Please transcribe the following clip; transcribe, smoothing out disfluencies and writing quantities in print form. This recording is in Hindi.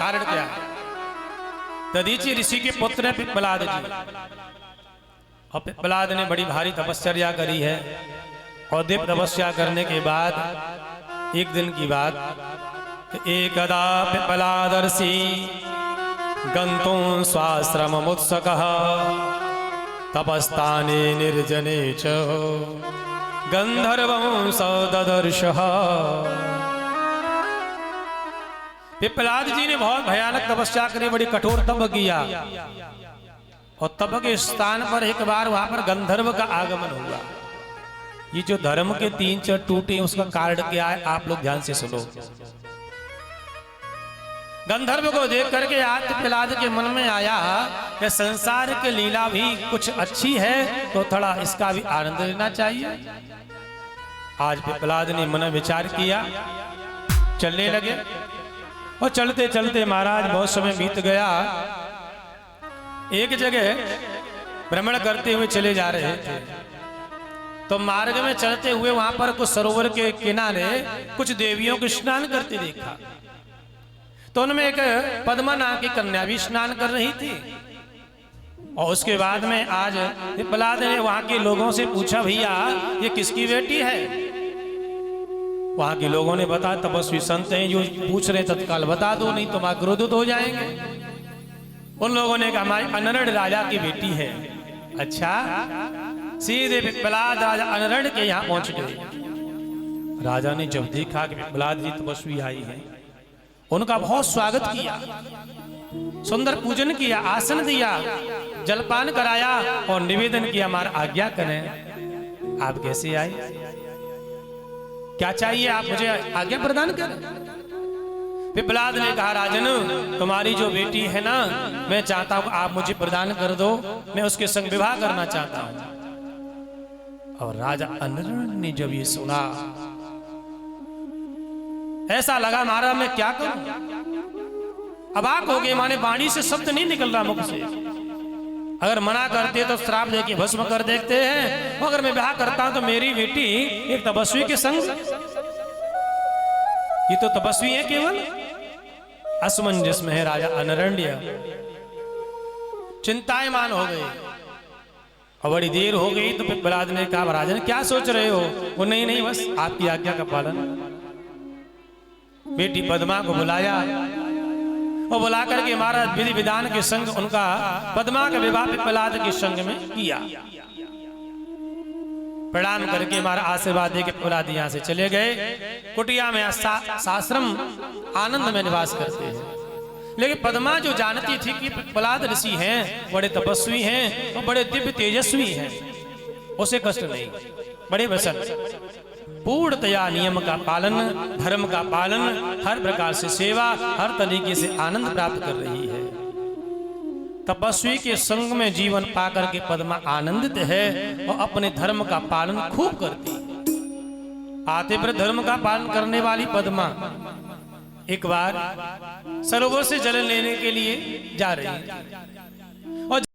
कारण क्या है? दधीचि ऋषि के पुत्र है पिप्पलाद जी, और पिप्पलाद ने बड़ी भारी तपस्या करी है। और दिव्य तपस्या करने के बाद एक दिन की बात, एकदा पिप्पलादर्षि गन्तुं स्वाश्रममुत्सुकः तपस्ताने निर्जने च गंधर्वं सददर्शः। पिप्पलाद जी ने बहुत भयानक तपस्या करी, बड़ी कठोर तप किया, और तप के स्थान पर एक बार वहां पर गंधर्व का आगमन हुआ। ये जो धर्म के तीन चर टूटे उसका कारण क्या है, आप लोग ध्यान से सुनो। गंधर्व को देख करके आज पिप्पलाद के मन में आया कि संसार की लीला भी कुछ अच्छी है, तो थोड़ा इसका भी आनंद लेना चाहिए। आज पिप्पलाद ने मन विचार किया, चलने लगे, और चलते चलते महाराज बहुत समय बीत गया। एक जगह भ्रमण करते हुए चले जा रहे थे, तो मार्ग में चलते हुए वहां पर कुछ सरोवर के किनारे कुछ देवियों को स्नान करते देखा। तो उनमें एक पद्मा नाम की कन्या भी स्नान कर रही थी। और उसके बाद में आज पिप्पलाद ने वहां के लोगों से पूछा, भैया ये किसकी बेटी है? वहां के लोगों ने बताया, तपस्वी संत हैं जो पूछ रहे तत्काल बता दो, नहीं तो वहां क्रोधित हो जाएंगे। उन लोगों ने कहा हमारी अनरण राजा की बेटी है। अच्छा, सीधे पिप्पलाद राजा अनरण के यहाँ पहुंच गए। राजा ने जब देखा कि पिप्पलाद जी तपस्वी आई है, उनका बहुत स्वागत किया, सुंदर पूजन किया, आसन दिया, जलपान कराया और निवेदन किया, हमारा आज्ञा करें, आप कैसे आए, क्या चाहिए, आप मुझे आज्ञा प्रदान करें। पिप्पलाद ने कहा, राजन तुम्हारी जो बेटी है ना, मैं चाहता हूं आप मुझे प्रदान कर दो, मैं उसके संग विवाह करना चाहता हूं। और राजा अनरण ने जब ये सुना, ऐसा लगा महाराज मैं क्या करूं, अबाक हो गए, माने वाणी से शब्द नहीं निकल रहा मुख से। अगर मना करते तो श्राप देके भस्म कर देते हैं, अगर मैं विवाह करता हूं तो मेरी बेटी एक तपस्वी के संग, ये तो तपस्वी है केवल। असमंजस में है राजा अनरण्य, चिंतायमान हो गए। और बड़ी देर हो गई तो पिप्पलाद ने कहा, राजन क्या सोच रहे हो? वो नहीं नहीं, बस आपकी आज्ञा का पालन। बेटी पद्मा को बुलाया, और बुला करके महाराज विधि विधान के संग उनका पद्मा का विवाह पिप्पलाद के संग में किया। प्रणाम करके महाराज आशीर्वाद दे के पिप्पलाद यहाँ से चले गए। कुटिया में साश्रम आनंद में निवास करते हैं। लेकिन पद्मा जो जानती थी कि पिप्पलाद ऋषि हैं, बड़े तपस्वी हैं और बड़े दिव्य तेजस्वी हैं, उसे कष्ट नहीं, बड़े प्रसन्न, पूर्णतया नियम का पालन, धर्म का पालन, हर प्रकार से सेवा, हर तरीके से आनंद प्राप्त कर रही है। तपस्वी के संग में जीवन पाकर के पद्मा आनंदित है और अपने धर्म का पालन खूब करती है। पातिव्रत धर्म का पालन करने वाली पद्मा एक बार सरोवर से जल लेने के लिए जा रही है।